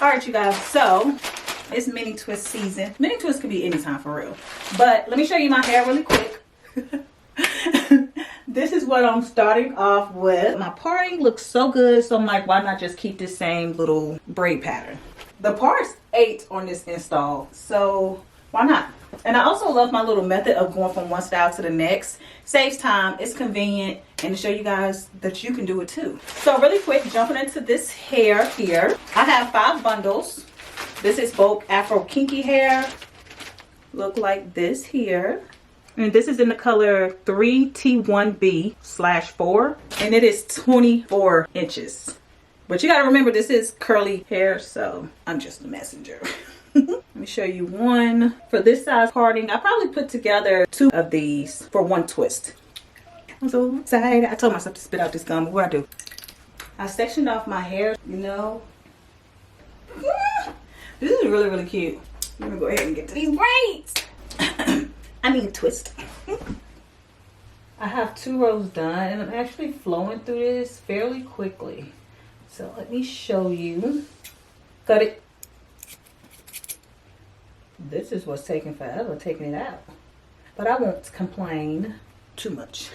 All right, you guys, so it's mini twist season. Mini twist can be anytime for real, but let me show you my hair really quick. This is what I'm starting off with. My parting looks so good, so I'm like, why not just keep this same little braid pattern? The parts 8 on this install, so why not? And I also love my little method of going from one style to the next. Saves time, it's convenient, and to show you guys that you can do it too. So really quick, jumping into this hair here. I have 5 bundles. This is both Afro kinky hair. Look like this here. And this is in the color 3T1B/4. And it is 24 inches. But you gotta remember, this is curly hair, so I'm just a messenger. Let me show you one. For this size parting, I probably put together 2 of these for one twist. I'm so excited. I told myself to spit out this gum, but what I do? I sectioned off my hair, you know. This is really, really cute. I'm gonna go ahead and get to these braids. I need a twist. I have 2 rows done, and I'm actually flowing through this fairly quickly. So let me show you. Cut it. This is what's taking forever, taking it out. But I won't complain too much.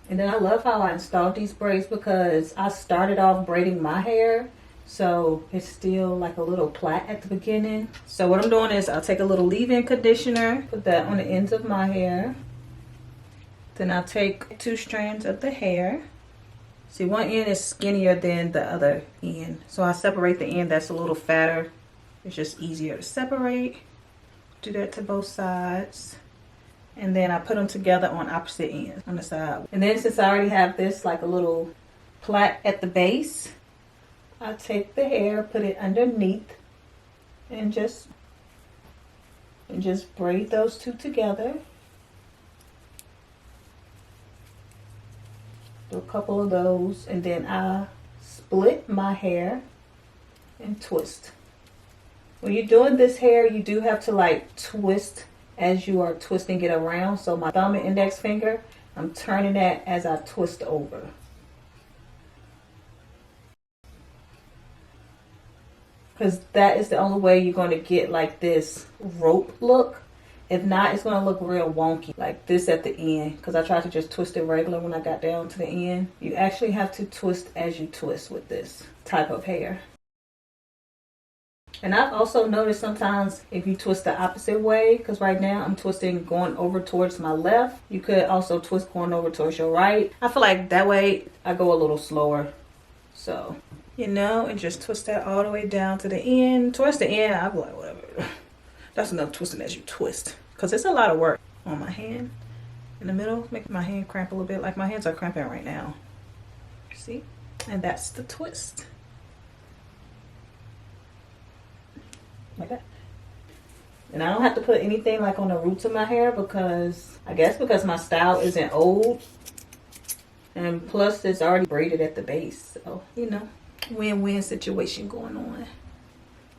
And then I love how I installed these braids because I started off braiding my hair. So it's still like a little plait at the beginning. So what I'm doing is I'll take a little leave-in conditioner, put that on the ends of my hair. Then I'll take 2 strands of the hair. See, one end is skinnier than the other end. So I separate the end that's a little fatter. It's just easier to separate. Do that to both sides. And then I put them together on opposite ends on the side. And then since I already have this like a little plait at the base, I take the hair, put it underneath, and just braid those 2 together. Do a couple of those, and then I split my hair and twist. When you're doing this hair, you do have to like twist as you are twisting it around. So my thumb and index finger, I'm turning that as I twist over. Because that is the only way you're going to get like this rope look. If not, it's going to look real wonky like this at the end. Because I tried to just twist it regular when I got down to the end. You actually have to twist as you twist with this type of hair. And I've also noticed sometimes if you twist the opposite way, because right now I'm twisting going over towards my left. You could also twist going over towards your right. I feel like that way I go a little slower. So, you know, and just twist that all the way down to the end. Towards the end, I'll be like, whatever. That's enough twisting as you twist. Because it's a lot of work on my hand. In the middle, make my hand cramp a little bit. Like my hands are cramping right now. See? And that's the twist. Like that. And I don't have to put anything like on the roots of my hair because, I guess because my style isn't old. And plus it's already braided at the base. So, you know, win-win situation going on.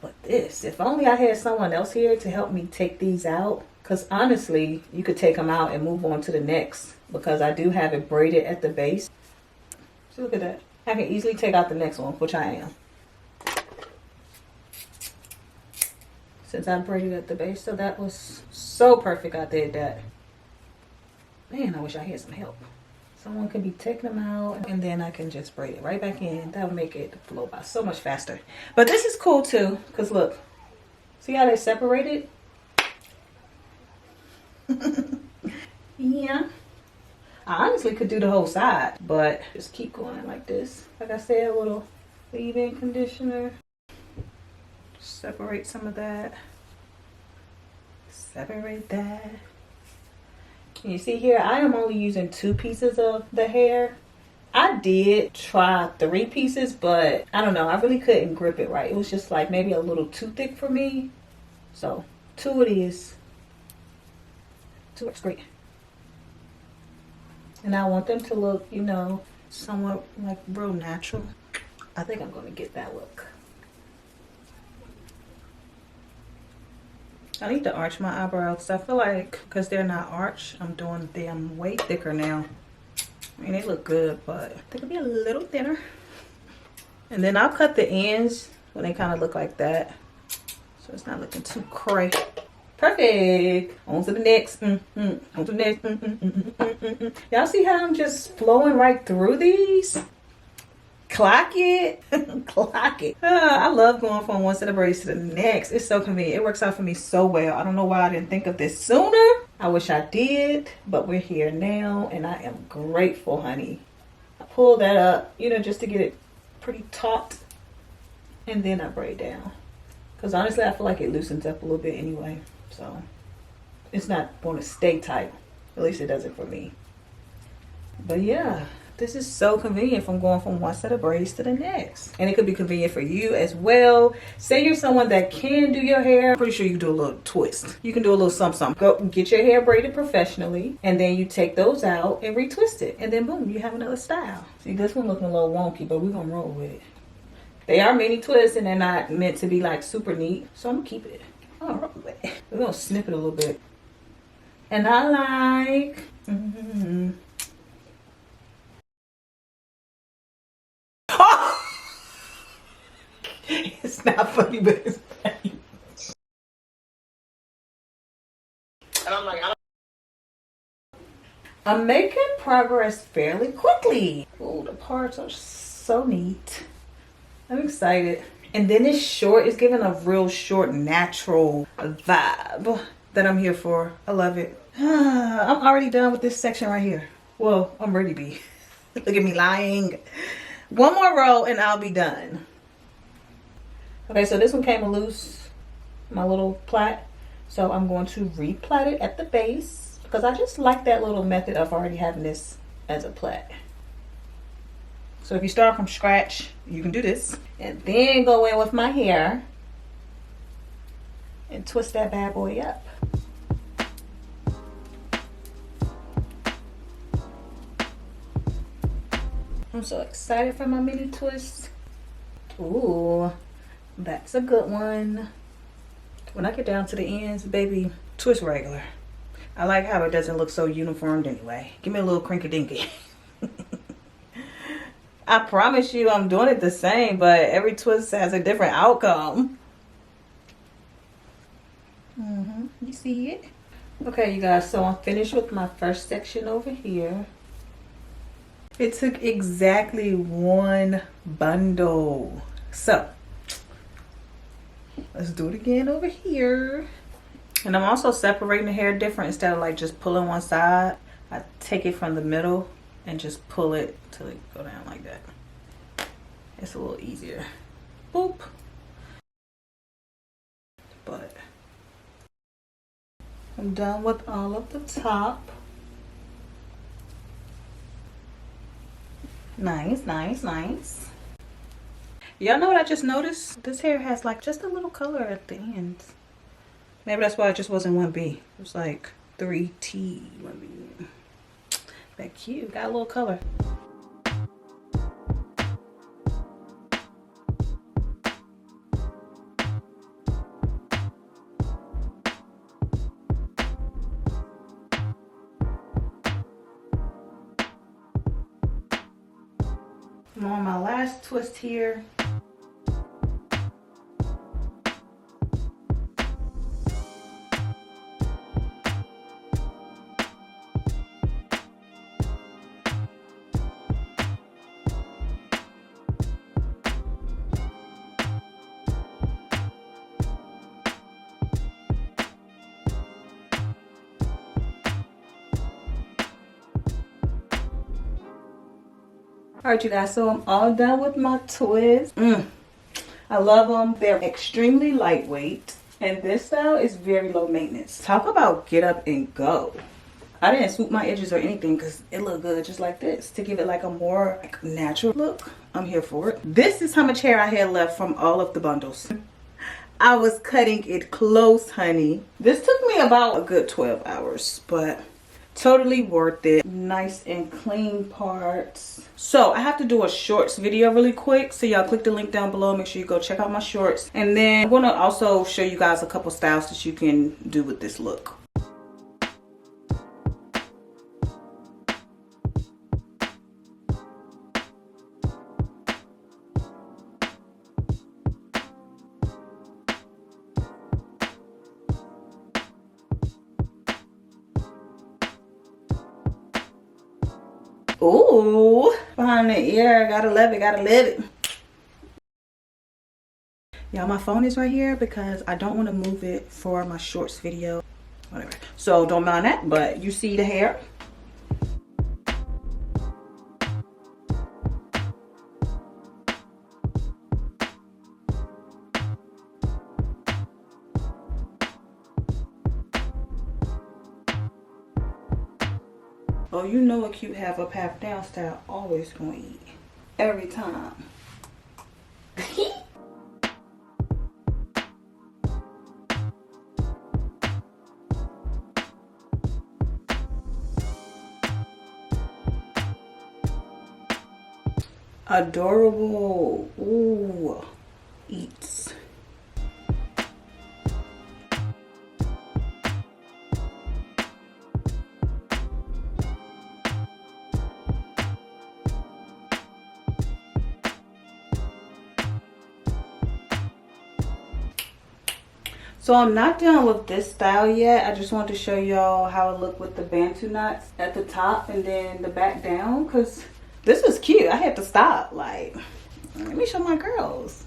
But this, if only I had someone else here to help me take these out. Because honestly, you could take them out and move on to the next. Because I do have it braided at the base. So look at that. I can easily take out the next one, which I am. Since I braided at the base. So that was so perfect I did that. Man, I wish I had some help. Someone could be taking them out and then I can just braid it right back in. That would make it flow by so much faster. But this is cool too, because look, see how they separated? Yeah. I honestly could do the whole side, but just keep going like this. Like I said, a little leave-in conditioner. Separate some of that. Separate that. You see here, I am only using 2 pieces of the hair. I did try 3 pieces, but I don't know. I really couldn't grip it right. It was just like maybe a little too thick for me. So 2 it is. 2 works great. And I want them to look, you know, somewhat like real natural. I think I'm going to get that look. I need to arch my eyebrows. I feel like because they're not arched, I'm doing them way thicker now. I mean, they look good, but they could be a little thinner. And then I'll cut the ends when they kind of look like that. So it's not looking too cray. Perfect. On to the next. On to the next. Y'all see how I'm just flowing right through these? Clock it. Clock it. I love going from one set of braids to the next. It's so convenient. It works out for me so well. I don't know why I didn't think of this sooner. I wish I did, but we're here now and I am grateful, honey. I pull that up, you know, just to get it pretty taut, and then I braid down. Because honestly, I feel like it loosens up a little bit anyway. So it's not going to stay tight. At least it doesn't for me. But yeah, this is so convenient from going from one set of braids to the next. And it could be convenient for you as well. Say you're someone that can do your hair. I'm pretty sure you can do a little twist. You can do a little something. Go get your hair braided professionally. And then you take those out and retwist it. And then boom, you have another style. See, this one looking a little wonky, but we're going to roll with it. They are mini twists and they're not meant to be like super neat. So I'm going to keep it. All right. We're going to snip it a little bit. And I like... It's not funny, but it's funny. And I'm like, I'm making progress fairly quickly. Oh, the parts are so neat. I'm excited. And then it's short. It's giving a real short, natural vibe that I'm here for. I love it. I'm already done with this section right here. Well, I'm ready to be. Look at me lying. One more row and I'll be done. Okay, so this one came loose, my little plait. So I'm going to replait it at the base because I just like that little method of already having this as a plait. So if you start from scratch, you can do this. And then go in with my hair and twist that bad boy up. I'm so excited for my mini twist. Ooh. That's a good one. When I get down to the ends, baby, twist regular. I like how it doesn't look so uniformed anyway. Give me a little crinky dinky. I promise you I'm doing it the same, but every twist has a different outcome. You see it? Okay, you guys, so I'm finished with my first section over here. It took exactly one bundle. So let's do it again over here. And I'm also separating the hair different. Instead of like just pulling one side, I take it from the middle and just pull it till it go down like that. It's a little easier. Boop. But I'm done with all of the top. Nice, nice, nice. Y'all know what I just noticed? This hair has like just a little color at the ends. Maybe that's why it just wasn't 1B. It was like 3T, 1B. That cute, got a little color. I'm on my last twist here. Alright, you guys, so I'm all done with my twists. I love them. They're extremely lightweight. And this style is very low maintenance. Talk about get up and go. I didn't swoop my edges or anything because it looked good just like this. To give it like a more like, natural look. I'm here for it. This is how much hair I had left from all of the bundles. I was cutting it close, honey. This took me about a good 12 hours, but totally worth it. Nice and clean parts. So I have to do a shorts video really quick, so y'all click the link down below. Make sure you go check out my shorts, and then I'm gonna also show you guys a couple styles that you can do with this look. Ooh, behind the ear. Gotta love it, gotta love it. Y'all, my phone is right here because I don't want to move it for my shorts video. Whatever. So don't mind that, but you see the hair. Oh, you know a cute half up, half down style always gonna eat. Every time. Adorable. Ooh. Eats. So I'm not done with this style yet. I just wanted to show y'all how it looked with the bantu knots at the top and then the back down, because this was cute. I had to stop. Like, let me show my girls.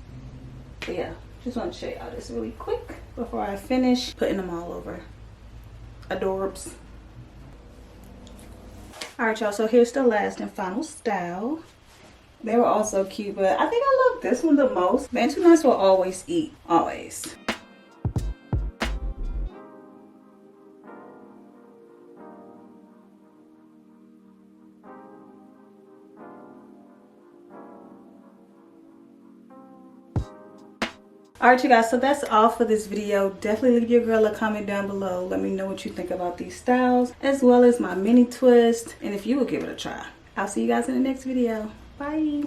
But yeah, just want to show y'all this really quick before I finish putting them all over. Adorbs. All right, y'all. So here's the last and final style. They were all so cute, but I think I love this one the most. Bantu knots will always eat. Always. Alright, you guys, so that's all for this video. Definitely leave your girl a comment down below. Let me know what you think about these styles, as well as my mini twist, and if you will give it a try. I'll see you guys in the next video. Bye.